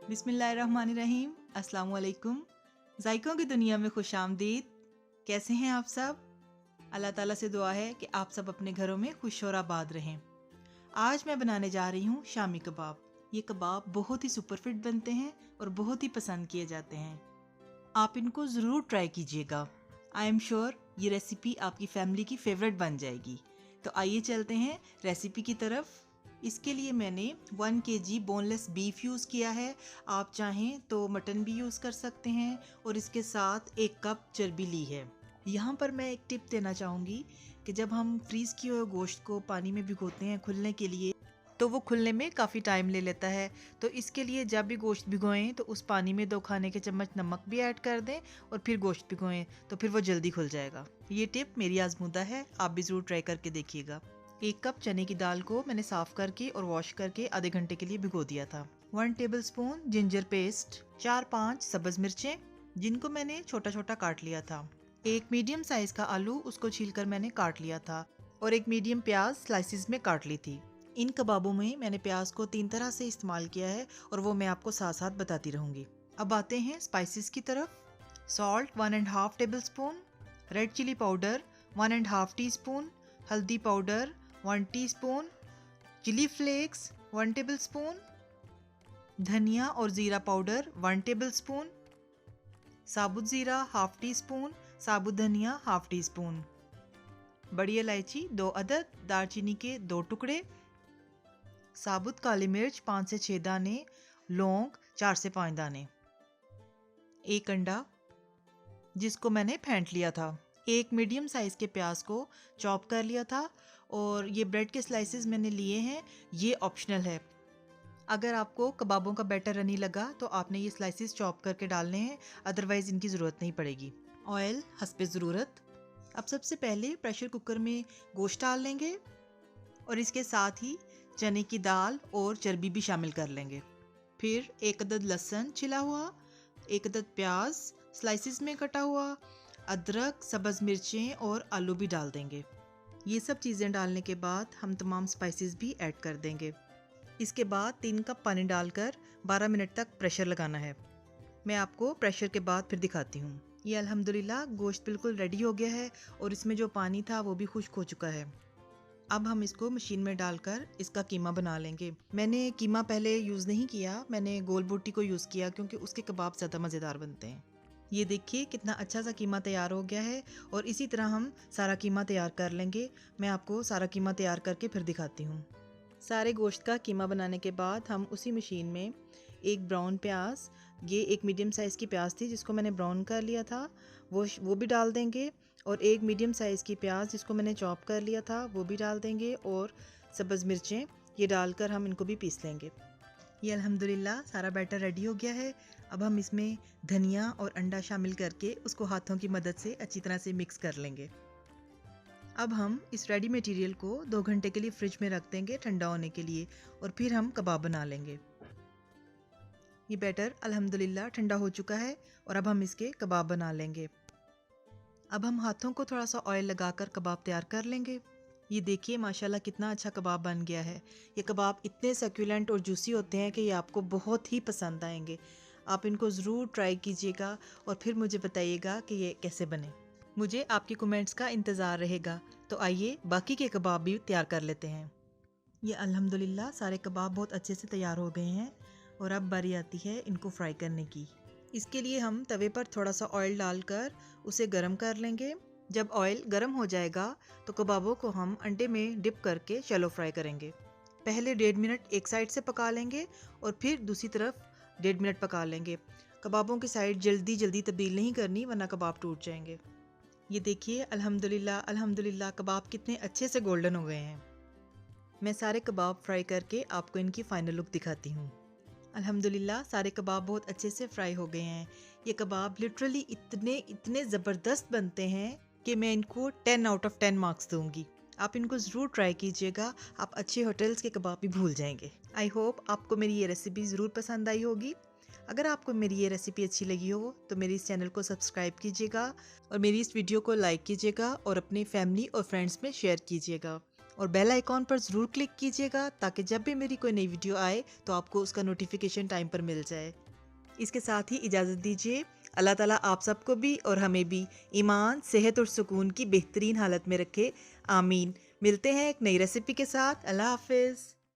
बिस्मिल्लाहिर्रहमानिर्रहीम। अस्सलाम वालेकुम। जायकों की दुनिया में खुश आमदीद। कैसे हैं आप सब? अल्लाह ताला से दुआ है कि आप सब अपने घरों में खुश और आबाद रहें। आज मैं बनाने जा रही हूँ शामी कबाब। ये कबाब बहुत ही सुपरफिट बनते हैं और बहुत ही पसंद किए जाते हैं। आप इनको ज़रूर ट्राई कीजिएगा। आई एम श्योर ये रेसिपी आपकी फैमिली की फेवरेट बन जाएगी। तो आइए चलते हैं रेसिपी की तरफ। इसके लिए मैंने 1 kg बोनलेस बीफ यूज़ किया है। आप चाहें तो मटन भी यूज़ कर सकते हैं और इसके साथ 1 कप चर्बी ली है। यहाँ पर मैं एक टिप देना चाहूँगी कि जब हम फ्रीज़ किए हुए गोश्त को पानी में भिगोते हैं खुलने के लिए, तो वो खुलने में काफ़ी टाइम ले लेता है। तो इसके लिए जब भी गोश्त भिगोएं तो उस पानी में 2 खाने के चम्मच नमक भी ऐड कर दें और फिर गोश्त भिगोएं, तो फिर वो जल्दी खुल जाएगा। ये टिप मेरी आजमूदा है, आप भी ज़रूर ट्राई करके देखिएगा। 1 कप चने की दाल को मैंने साफ़ करके और वॉश करके आधे घंटे के लिए भिगो दिया था। 1 टेबलस्पून जिंजर पेस्ट, 4-5 सब्ज़ मिर्चें जिनको मैंने छोटा छोटा काट लिया था, 1 मीडियम साइज़ का आलू उसको छीलकर मैंने काट लिया था और 1 मीडियम प्याज स्लाइसिस में काट ली थी। इन कबाबों में मैंने प्याज को 3 तरह से इस्तेमाल किया है और वो मैं आपको साथ साथ बताती रहूँगी। अब आते हैं स्पाइसेस की तरफ। Salt 1.5 tablespoon, red chilli powder 1.5 teaspoon, हल्दी powder 1 teaspoon, chilli flakes 1 tablespoon, धनिया और ज़ीरा पाउडर 1 टेबलस्पून, साबुत ज़ीरा 1/2 टीस्पून, साबुत धनिया 1/2 टीस्पून, बड़ी इलायची 2 अदद, दालचीनी के 2 टुकड़े, साबुत काली मिर्च 5 से 6 दाने, लौंग 4 से 5 दाने, 1 अंडा जिसको मैंने फेंट लिया था, 1 मीडियम साइज़ के प्याज को चॉप कर लिया था और ये ब्रेड के स्लाइसेस मैंने लिए हैं। ये ऑप्शनल है। अगर आपको कबाबों का बैटर रनी लगा तो आपने ये स्लाइसेस चॉप करके डालने हैं, अदरवाइज़ इनकी ज़रूरत नहीं पड़ेगी। ऑयल हस्बे ज़रूरत। अब सबसे पहले प्रेशर कुकर में गोश्त डाल लेंगे और इसके साथ ही चने की दाल और चर्बी भी शामिल कर लेंगे। फिर 1 अदद लहसुन छिला हुआ, 1 अदद प्याज स्लाइसिस में कटा हुआ, अदरक, सब्ज़ मिर्चें और आलू भी डाल देंगे। ये सब चीज़ें डालने के बाद हम तमाम स्पाइसेस भी ऐड कर देंगे। इसके बाद 3 कप पानी डालकर 12 मिनट तक प्रेशर लगाना है। मैं आपको प्रेशर के बाद फिर दिखाती हूँ। ये अल्हम्दुलिल्लाह गोश्त बिल्कुल रेडी हो गया है और इसमें जो पानी था वो भी खुश्क हो चुका है। अब हम इसको मशीन में डालकर इसका कीमा बना लेंगे। मैंने कीमा पहले यूज़ नहीं किया, मैंने गोल बोटी को यूज़ किया क्योंकि उसके कबाब ज़्यादा मज़ेदार बनते हैं। ये देखिए कितना अच्छा सा कीमा तैयार हो गया है और इसी तरह हम सारा कीमा तैयार कर लेंगे। मैं आपको सारा कीमा तैयार करके फिर दिखाती हूँ। सारे गोश्त का कीमा बनाने के बाद हम उसी मशीन में एक ब्राउन प्याज, ये एक मीडियम साइज़ की प्याज थी जिसको मैंने ब्राउन कर लिया था, वो भी डाल देंगे और एक मीडियम साइज़ की प्याज जिसको मैंने चॉप कर लिया था वो भी डाल देंगे और सब्ज़ मिर्चें ये डालकर हम इनको भी पीस लेंगे। ये अल्हम्दुलिल्लाह सारा बैटर रेडी हो गया है। अब हम इसमें धनिया और अंडा शामिल करके उसको हाथों की मदद से अच्छी तरह से मिक्स कर लेंगे। अब हम इस रेडी मटेरियल को 2 घंटे के लिए फ्रिज में रख देंगे ठंडा होने के लिए और फिर हम कबाब बना लेंगे। ये बैटर अल्हम्दुलिल्लाह ठंडा हो चुका है और अब हम इसके कबाब बना लेंगे। अब हम हाथों को थोड़ा सा ऑयल लगाकर कबाब तैयार कर लेंगे। ये देखिए माशाल्लाह कितना अच्छा कबाब बन गया है। ये कबाब इतने सक्यूलेंट और जूसी होते हैं कि ये आपको बहुत ही पसंद आएंगे। आप इनको ज़रूर ट्राई कीजिएगा और फिर मुझे बताइएगा कि ये कैसे बने। मुझे आपके कमेंट्स का इंतज़ार रहेगा। तो आइए बाकी के कबाब भी तैयार कर लेते हैं। ये अल्हम्दुलिल्लाह सारे कबाब बहुत अच्छे से तैयार हो गए हैं और अब बारी आती है इनको फ्राई करने की। इसके लिए हम तवे पर थोड़ा सा ऑयल डालकर उसे गर्म कर लेंगे। जब ऑयल गर्म हो जाएगा तो कबाबों को हम अंडे में डिप करके शैलो फ्राई करेंगे। पहले 1.5 मिनट एक साइड से पका लेंगे और फिर दूसरी तरफ 1.5 मिनट पका लेंगे। कबाबों की साइड जल्दी जल्दी तब्दील नहीं करनी वरना कबाब टूट जाएंगे। ये देखिए अल्हम्दुलिल्लाह अल्हम्दुलिल्लाह कबाब कितने अच्छे से गोल्डन हो गए हैं। मैं सारे कबाब फ्राई करके आपको इनकी फ़ाइनल लुक दिखाती हूँ। अल्हम्दुलिल्लाह सारे कबाब बहुत अच्छे से फ्राई हो गए हैं। ये कबाब लिटरली इतने ज़बरदस्त बनते हैं कि मैं इनको 10 आउट ऑफ 10 मार्क्स दूंगी। आप इनको ज़रूर ट्राई कीजिएगा, आप अच्छे होटल्स के कबाब भी भूल जाएंगे। आई होप आपको मेरी ये रेसिपी ज़रूर पसंद आई होगी। अगर आपको मेरी ये रेसिपी अच्छी लगी हो तो मेरे इस चैनल को सब्सक्राइब कीजिएगा और मेरी इस वीडियो को लाइक कीजिएगा और अपनी फैमिली और फ्रेंड्स में शेयर कीजिएगा। और बेल आइकॉन पर ज़रूर क्लिक कीजिएगा ताकि जब भी मेरी कोई नई वीडियो आए तो आपको उसका नोटिफिकेशन टाइम पर मिल जाए। इसके साथ ही इजाज़त दीजिए। अल्लाह ताला आप सबको भी और हमें भी ईमान, सेहत और सुकून की बेहतरीन हालत में रखे। आमीन। मिलते हैं एक नई रेसिपी के साथ। अल्लाह हाफिज़।